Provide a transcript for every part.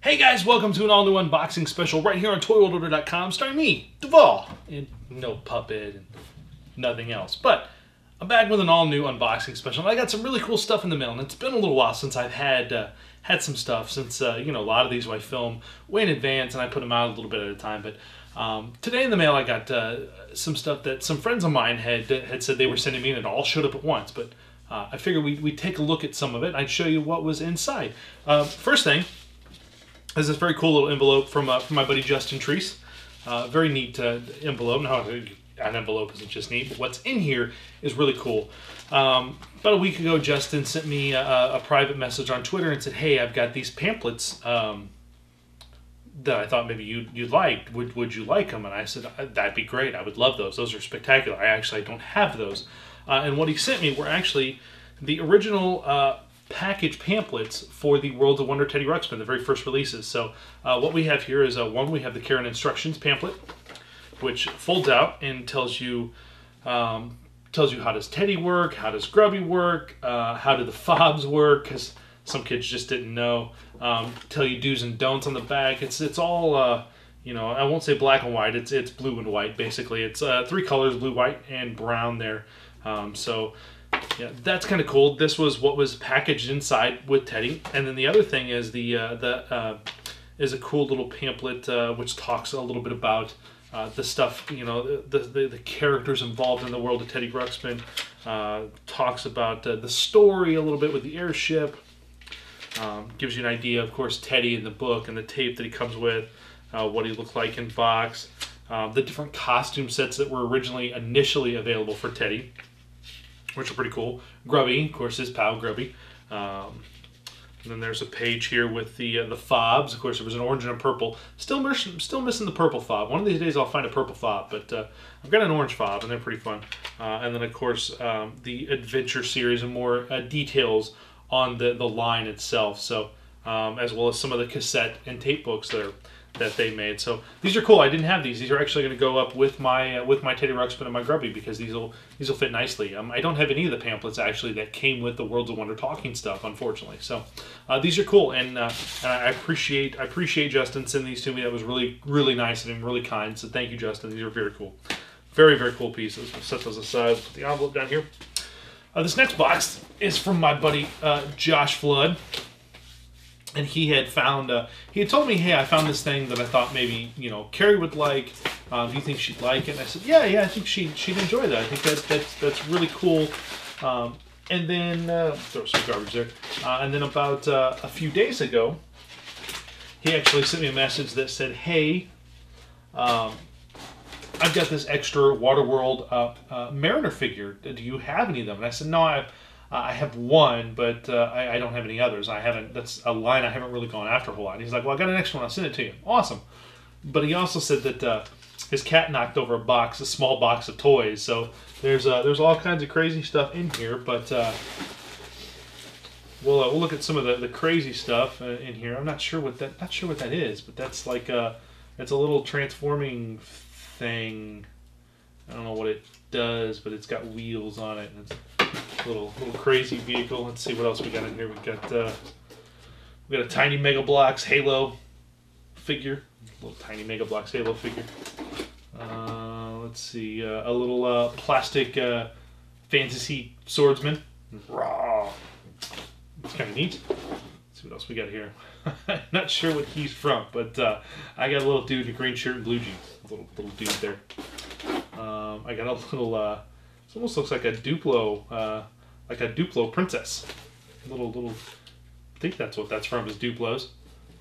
Hey guys, welcome to an all-new unboxing special right here on ToyWorldOrder.com, starring me, Devall, and no puppet and nothing else. But I'm back with an all-new unboxing special, and I got some really cool stuff in the mail, and it's been a little while since I've had some stuff, since you know, a lot of these I film way in advance, and I put them out a little bit at a time. But today in the mail, I got some stuff that some friends of mine had said they were sending me, and it all showed up at once. But I figured we'd take a look at some of it. I'd show you what was inside. First thing. There's this very cool little envelope from my buddy Justin Treese. Very neat envelope. Now, an envelope isn't just neat, but what's in here is really cool. About a week ago, Justin sent me a private message on Twitter and said, "Hey, I've got these pamphlets that I thought maybe you'd like. Would you like them?" And I said, "That'd be great. I would love those. Those are spectacular. I don't have those." And what he sent me were actually the original package pamphlets for the Worlds of Wonder Teddy Ruxpin, the very first releases. So what we have here is we have the care and instructions pamphlet, which folds out and tells you how does Teddy work, how does Grubby work, how do the fobs work, because some kids just didn't know. Tell you do's and don'ts on the back. It's all you know, I won't say black and white. It's blue and white basically. It's three colors: blue, white, and brown there. Yeah, that's kind of cool. This was what was packaged inside with Teddy, and then the other thing is is a cool little pamphlet which talks a little bit about the stuff, you know, the characters involved in the world of Teddy Ruxpin. Talks about the story a little bit with the airship. Gives you an idea, of course, Teddy in the book and the tape that he comes with, what he looked like in box, the different costume sets that were initially available for Teddy, which are pretty cool. Grubby, of course, his pal Grubby. And then there's a page here with the fobs. Of course, there was an orange and a purple. Still missing the purple fob. One of these days I'll find a purple fob, but I've got an orange fob, and they're pretty fun. And then, of course, the Adventure series and more details on the line itself. So, as well as some of the cassette and tape books that they made. So these are cool. I didn't have these. These are actually going to go up with my Teddy Ruxpin and my Grubby, because these will fit nicely. I don't have any of the pamphlets actually that came with the Worlds of Wonder talking stuff, unfortunately. So these are cool, and I appreciate Justin sending these to me. That was really nice and really kind. So thank you, Justin. These are very cool, very cool pieces. We'll set those aside. Put the envelope down here. This next box is from my buddy Josh Flood. And he had found, he had told me, "Hey, I found this thing that I thought maybe, you know, Carrie would like. Do you think she'd like it?" And I said, yeah, I think she'd enjoy that. I think that's really cool. And then, throw some garbage there. And then about a few days ago, he actually sent me a message that said, "Hey, I've got this extra Waterworld Mariner figure. Do you have any of them?" And I said, "No, I have one, but I don't have any others. That's a line I haven't really gone after a whole lot." And he's like, "Well, I got an extra one. I'll send it to you." Awesome. But he also said that his cat knocked over a small box of toys. So there's all kinds of crazy stuff in here. But we'll look at some of the crazy stuff in here. I'm not sure what that is, but that's like it's a little transforming thing. I don't know what it does, but it's got wheels on it. And it's a little crazy vehicle. Let's see what else we got in here. We got a tiny Mega Bloks Halo figure. Little tiny Mega Bloks Halo figure. Let's see, a little plastic fantasy swordsman. Raw. It's kind of neat. Let's see what else we got here. Not sure what he's from, but I got a little dude in a green shirt and blue jeans. Little dude there. I got a little. It almost looks like a Duplo princess. Little. I think that's what that's from, is Duplos.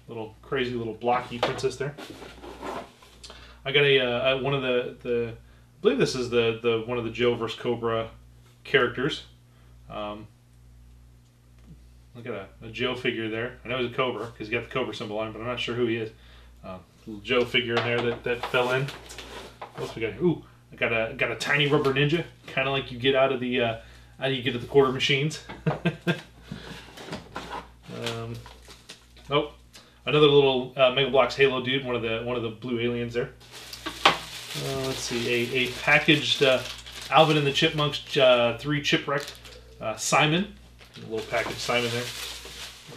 Little crazy little blocky princess there. I got one of the. I believe this is the one of the Joe vs. Cobra characters. Look at a Joe figure there. I know he's a Cobra because he got the Cobra symbol on him, but I'm not sure who he is. Little Joe figure in there that fell in. What else we got here? Ooh, I got a tiny rubber ninja, kind of like you get out of the quarter machines. Oh, another little Mega Bloks Halo dude, one of the blue aliens there. Let's see, a packaged Alvin and the Chipmunks 3 Chipwrecked Simon. A little packaged Simon there.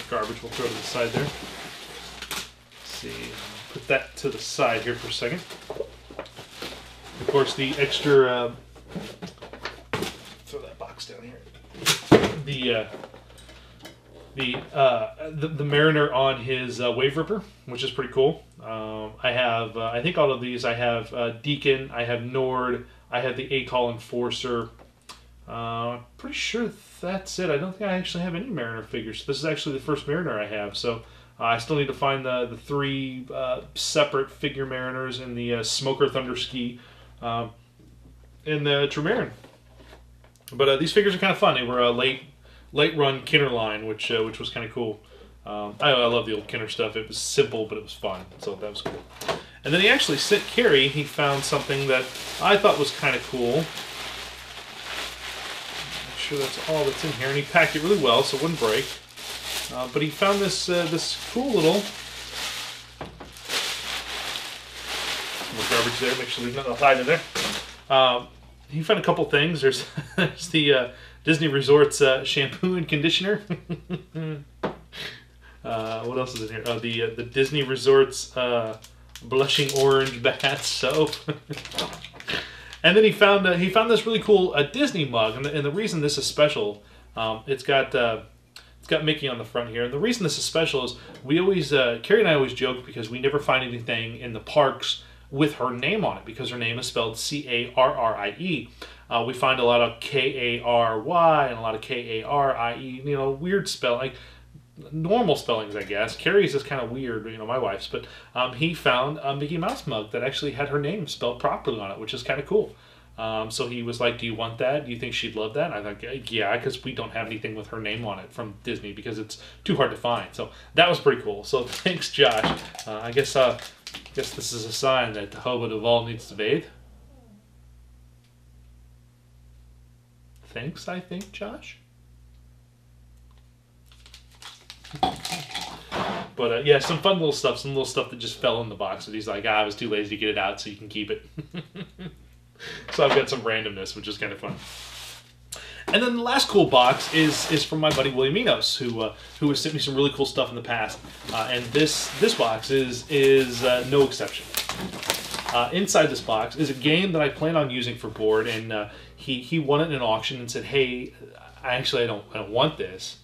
Garbage we'll throw to the side there. Let's see, put that to the side here for a second. Of course, the extra, throw that box down here. The Mariner on his Wave Ripper, which is pretty cool. I have, I think all of these, I have Deacon, I have Nord, I have the Atoll Enforcer. Pretty sure that's it. I don't think I actually have any Mariner figures. This is actually the first Mariner I have, so I still need to find the three separate figure Mariners in the Smoker Thunderski and the Tremarin. But these figures are kind of fun. They were a late run Kenner line, which was kind of cool. I love the old Kenner stuff. It was simple, but it was fun, so that was cool. And then he actually sent Carrie. He found something that I thought was kind of cool. Make sure that's all that's in here, and he packed it really well so it wouldn't break. But he found this this cool little garbage there. Make sure there's nothing hiding in there. He found a couple things. There's the Disney Resorts shampoo and conditioner. What else is in here? Oh, the Disney Resorts blushing orange bath soap. And then he found this really cool Disney mug, and the reason this is special, it's got Mickey on the front here, and the reason this is special is we always Carrie and I always joke because we never find anything in the parks with her name on it because her name is spelled C-A-R-R-I-E. We find a lot of K-A-R-Y and a lot of K-A-R-I-E, you know, weird spelling, like normal spellings, I guess. Carrie's is kind of weird, you know, my wife's, but he found a Mickey Mouse mug that actually had her name spelled properly on it, which is kind of cool. So he was like, do you want that? Do you think she'd love that? I thought, yeah, because we don't have anything with her name on it from Disney because it's too hard to find. So that was pretty cool. So thanks, Josh. I guess this is a sign that Hobo Devall needs to bathe. Thanks, I think, Josh. But yeah, some fun little stuff, that just fell in the box. And he's like, I was too lazy to get it out, so you can keep it. So I've got some randomness, which is kind of fun. And then the last cool box is from my buddy William Enos, who has sent me some really cool stuff in the past. And this box is no exception. Inside this box is a game that I plan on using for board, and he won it in an auction and said, "Hey, I don't want this.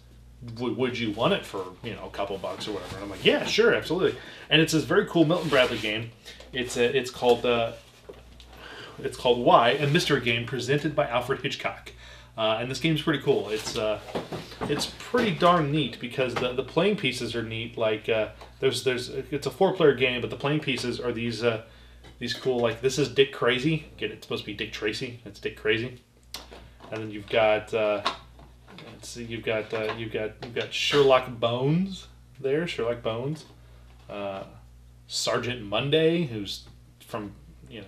Would you want it for, you know, a couple bucks or whatever?" And I'm like, "Yeah, sure, absolutely." And it's this very cool Milton Bradley game. It's called Why, a mystery game presented by Alfred Hitchcock. And this game's pretty cool. It's pretty darn neat because the playing pieces are neat. Like it's a 4-player game, but the playing pieces are these cool, like, this is Dick Crazy. Get it? It's supposed to be Dick Tracy. It's Dick Crazy. And then you've got let's see, you've got Sherlock Bones there. Sherlock Bones. Sergeant Monday, who's from, you know,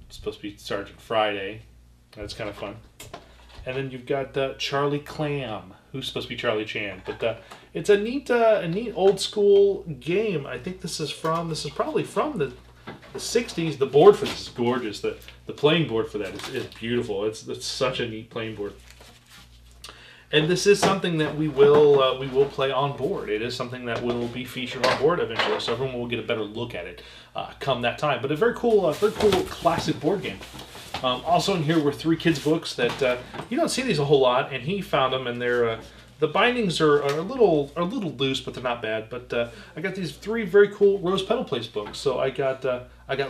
it's supposed to be Sergeant Friday. That's kind of fun. And then you've got Charlie Clam, who's supposed to be Charlie Chan. But it's a neat old school game. I think this is probably from the 60s. The board for this is gorgeous. The playing board for that is beautiful. It's such a neat playing board. And this is something that we will play on board. It is something that will be featured on board eventually, so everyone will get a better look at it come that time. But a very cool classic board game. Also in here were 3 kids' books that you don't see these a whole lot, and he found them, and they're the bindings are a little loose, but they're not bad. But I got these 3 very cool Rose Petal Place books. So I got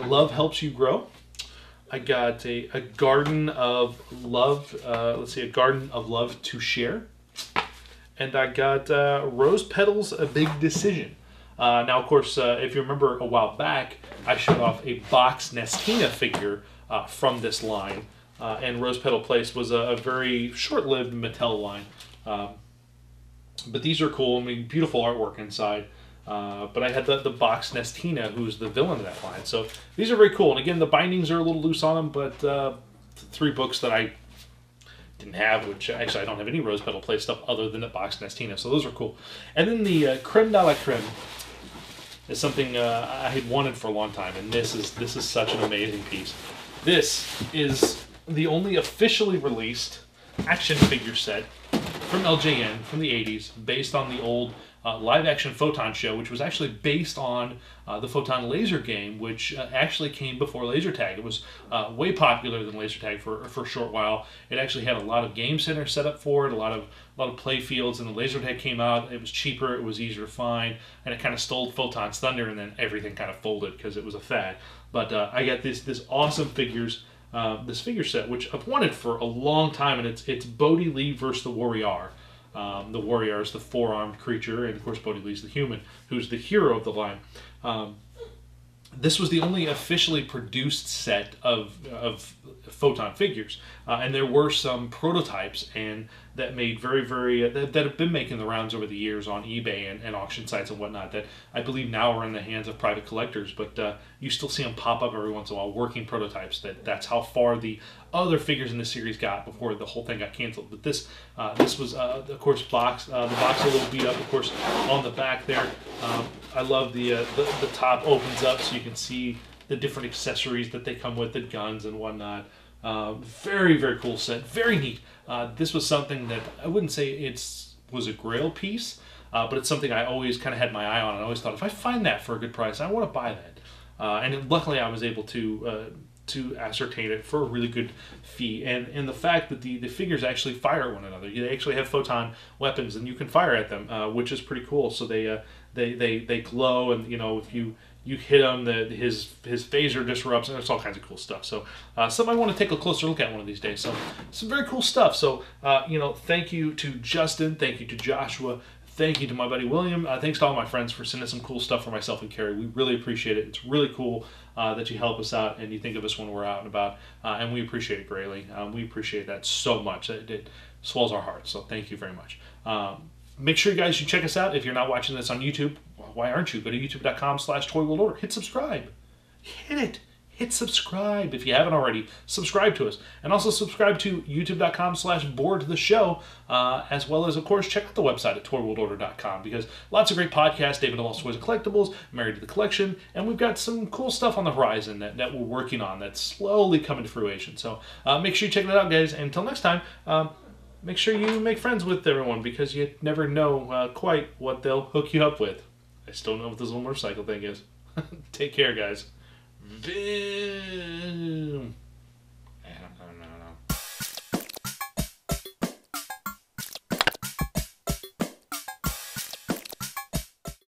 Love Helps You Grow. I got a Garden of Love. Let's see, a Garden of Love to Share, and I got Rose Petals, A Big Decision. Now, of course, if you remember a while back, I showed off a box Nestina figure from this line, and Rose Petal Place was a very short-lived Mattel line. But these are cool. I mean, beautiful artwork inside. But I had the box Nestina, who's the villain of that line. So these are very cool. And again, the bindings are a little loose on them, but 3 books that I didn't have, which actually I don't have any Rose Petal Place stuff other than the box Nestina. So those are cool. And then the Creme de la Creme is something I had wanted for a long time, and this is such an amazing piece. This is the only officially released action figure set from LJN from the 80s, based on the old live-action Photon show, which was actually based on the Photon laser game, which actually came before laser tag. It was way popular than laser tag for a short while. It actually had a lot of game centers set up for it, a lot of play fields, and the laser tag came out. It was cheaper, it was easier to find, and it kind of stole Photon's thunder, and then everything kind of folded because it was a fad. But I got this awesome figures. This figure set, which I've wanted for a long time, and it's Bodhi Lee versus the Warrior. The Warrior is the four-armed creature, and of course Bodhi Lee's the human, who's the hero of the line. This was the only officially produced set of Photon figures, and there were some prototypes and that made that have been making the rounds over the years on eBay and auction sites and whatnot, that I believe now are in the hands of private collectors, but you still see them pop up every once in a while, working prototypes. That's how far the other figures in the series got before the whole thing got canceled. But this was of course the box a little beat up, of course, on the back there. I love the top opens up so you can see the different accessories that they come with, the guns and whatnot. Very, very cool set. Very neat. This was something that I wouldn't say was a grail piece, but it's something I always kind of had my eye on. I always thought, if I find that for a good price, I want to buy that. And luckily I was able to ascertain it for a really good fee. And the fact that the figures actually fire at one another. They actually have Photon weapons, and you can fire at them, which is pretty cool. So they glow, and if you hit him, his phaser disrupts, and there's all kinds of cool stuff. So something I want to take a closer look at one of these days. So some very cool stuff. So thank you to Justin, thank you to Joshua, thank you to my buddy William. Thanks to all my friends for sending some cool stuff for myself and Carrie. We really appreciate it. It's really cool that you help us out and you think of us when we're out and about, and we appreciate it greatly. We appreciate that so much. It swells our hearts. So thank you very much. Make sure, guys, you check us out. If you're not watching this on YouTube, why aren't you? Go to youtube.com/ToyWorldOrder. Hit subscribe. Hit it. Hit subscribe. If you haven't already, subscribe to us. And also subscribe to youtube.com/boardtheshow, as well as, of course, check out the website at ToyWorldOrder.com, because lots of great podcasts, David Devall Toys and Collectibles, Married to the Collection, and we've got some cool stuff on the horizon that we're working on that's slowly coming to fruition. So make sure you check that out, guys. And until next time, make sure you make friends with everyone, because you never know quite what they'll hook you up with. I still don't know what this little motorcycle thing is. Take care, guys. Boom.